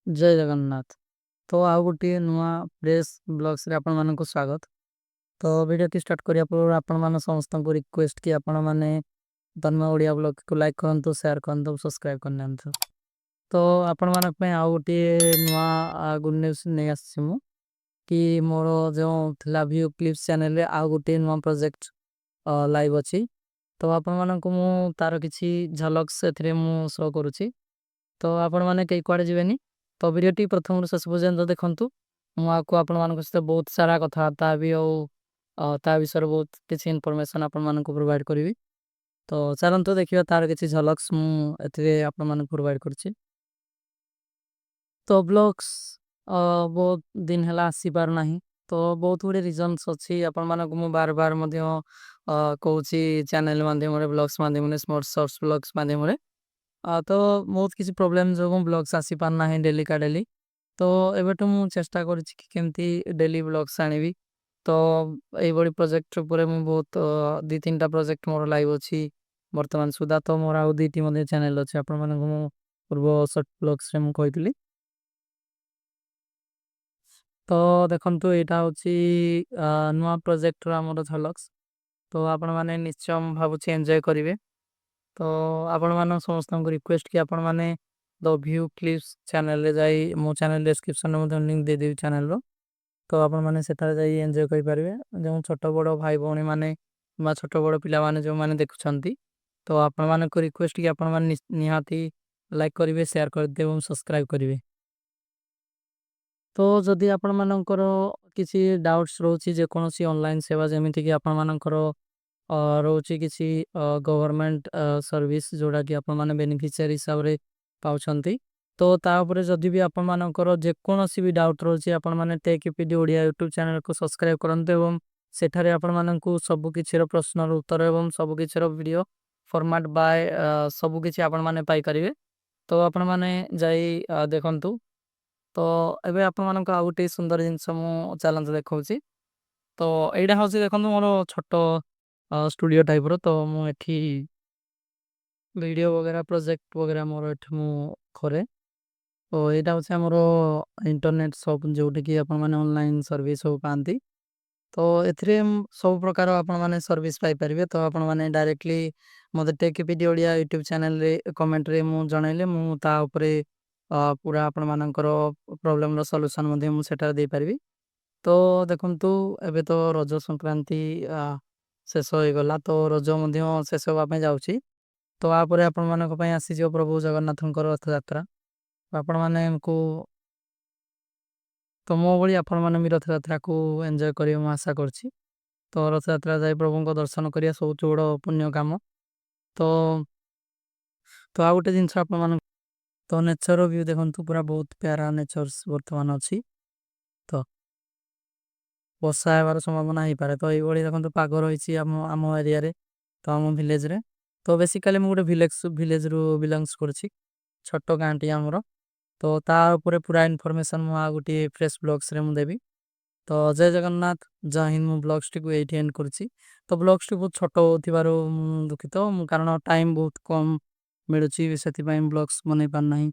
जय जगन्नाथ। तो आउ गोटे नुआ प्रेस ब्लॉग्स रे आपण मानन को स्वागत। तो वीडियो की स्टार्ट करिया पर आपण मान समस्त को रिक्वेस्ट कि आपण माने तन्मय ओडिया ब्लॉग को लाइक करंतु शेयर करंतु सब्सक्राइब करनंतु। तो आपण मानक पे आउ गोटे नुआ गुड न्यूज़ नै आछि मु कि मोरो जो थिला व्यू क्लिप्स चैनल रे आउ गोटे नुआ प्रोजेक्ट लाइव अछि। तो आपण मानन को मु तार किछि झलक एथिरे मु शो करूछि। तो आपण माने केई कुआडे जिवेनी तो वीडियोटी प्रथम रु शेष पर्यंत देखंतु। मु आपको आपण मानक सहित बहुत सारा कथा ता भी ता विषय बहुत किछि इन्फॉर्मेशन आपण मानक प्रोवाइड करिवि। तो चलंतु देखिबा तार किछि झलक्स मु एथिरे आपण मानक प्रोवाइड करछि। तो ब्लॉग्स बहुत दिन हला आसी पार नाही। तो बहुत गुडे रीजंस अछि आपण मानक मु बार बार मध्य कहूछि चैनल माध्यम रे ब्लॉग्स माध्यम रे स्मार्ट शॉर्ट्स ब्लॉग्स माध्यम रे तो बहुत किसी प्रॉब्लम जो ब्लॉग्स आसी पारना है डेली का डेली। तो एबेटू मु चेष्टा करूछि कि केमती डेली ब्लॉग्स आनिबी। तो एई बडी प्रोजेक्ट ऊपर मु बहुत दी तीनटा प्रोजेक्ट मोर लाइव अछि वर्तमान सुधा। तो मोर आउ दीटी मध्ये चैनल अछि आपण मानक मु पूर्व शॉर्ट ब्लॉग्स रे मु कहितली। तो देखंतु एटा होछि नुवा प्रोजेक्ट रा मोर झलक्स। तो आपण माने निश्चय भाबुछि एन्जॉय करिवे। तो आपण मान समस्त को रिक्वेस्ट कि आपण माने द व्यू क्लिप्स चैनल रे जाई मो चैनल डिस्क्रिप्शन में लिंक दे देबी चैनल रो। तो आपण माने सेटा जाई एन्जॉय करि परिबे जो छोट बड़ भाई भौणी माने बा छोट बड़ पिला माने जो माने देखुछंती। तो आपण माने को रिक्वेस्ट कि आपण माने निहाती लाइक करिवे शेयर कर देबे एवं सब्सक्राइब करिवे। तो जदि आपण मानकर किसी डाउट्स रोची जे कोनोसी ऑनलाइन सेवा जेमिति कि आपण मानकर रोची किसी गवर्नमेंट सर्विस जोड़ा कि आपण माने बेनिफिशियरी हिसाब रे पाउछंती। तो ता ऊपर जदि भी आपण मानकर जे कोनोसी भी डाउट रोची आपण माने tech UPD Odia YouTube channel को सब्सक्राइब करंतु एवं सेठारे आपण माननकु सब किछिर प्रश्नर उत्तर एवं सब किछिर वीडियो फॉर्मेट बाय सब किछि आपण माने पाई करिवे। तो आपण माने जाई देखंतु। तो एबे आपण मानक आ गुटे सुंदर जिंस मु चैलेंज देखौछि। तो एइडा होछि देखंतु मोर छोटो स्टूडियो टाइप रो। तो मु एठी वीडियो वगैरह प्रोजेक्ट वगैरह मोर एठी मु करे। तो एइडा होछि हमरो इंटरनेट शॉप जोटे कि आपण माने ऑनलाइन सर्विस हो पांती। तो एथिरे सब प्रकार आपण माने सर्विस पाई परिबे। तो आपण माने डायरेक्टली मते tech PD Odia YouTube channel रे कमेंट रे मु जणाइले मु ता ऊपरे पूरा आपण मानकर प्रॉब्लम रो सॉल्यूशन मध्ये मु सेटा दे परिबी। तो देखंतु एबे तो रज संक्रांति शेष होई गला। तो रज मध्ये शेष होबा पे जाउची। तो आ परे आपण मानक पय आसी जो प्रभु जगन्नाथଙ୍କର रथ यात्रा आपण माने को तो मो भଳି आपण माने भी रथ यात्रा को एन्जॉय करियो मु आशा करछि। तो रथ यात्रा जाई प्रभु को दर्शन करिया सबुठ बड़ पुण्य काम। तो तो आ गुटे जिंस आपण मान तो नेचर व्यू देखंतु पूरा बहुत प्यारा नेचर्स वर्तमान अछि। तो वर्षा हेबार संभावना ही पारे। तो एई भଳି देखंतु पाग रहिछि आम आम एरिया रे। तो आम विलेज रे तो बेसिकली मु गुटे विलेज रु बिलोंग्स करछि छोटो गांटी हमरो। तो ता ऊपर पूरा इन्फॉर्मेशन मु आ गुटे फ्रेश ब्लॉग्स रे मु देबी। तो जय जगन्नाथ जय हिंद मु ब्लॉग्स टी को एठी एंड करछि। तो ब्लॉग्स टी बहुत छोटो थिबारो दुखित कारण टाइम बहुत कम मिलुछि सेति पय ब्लॉग्स बनै पार नाही।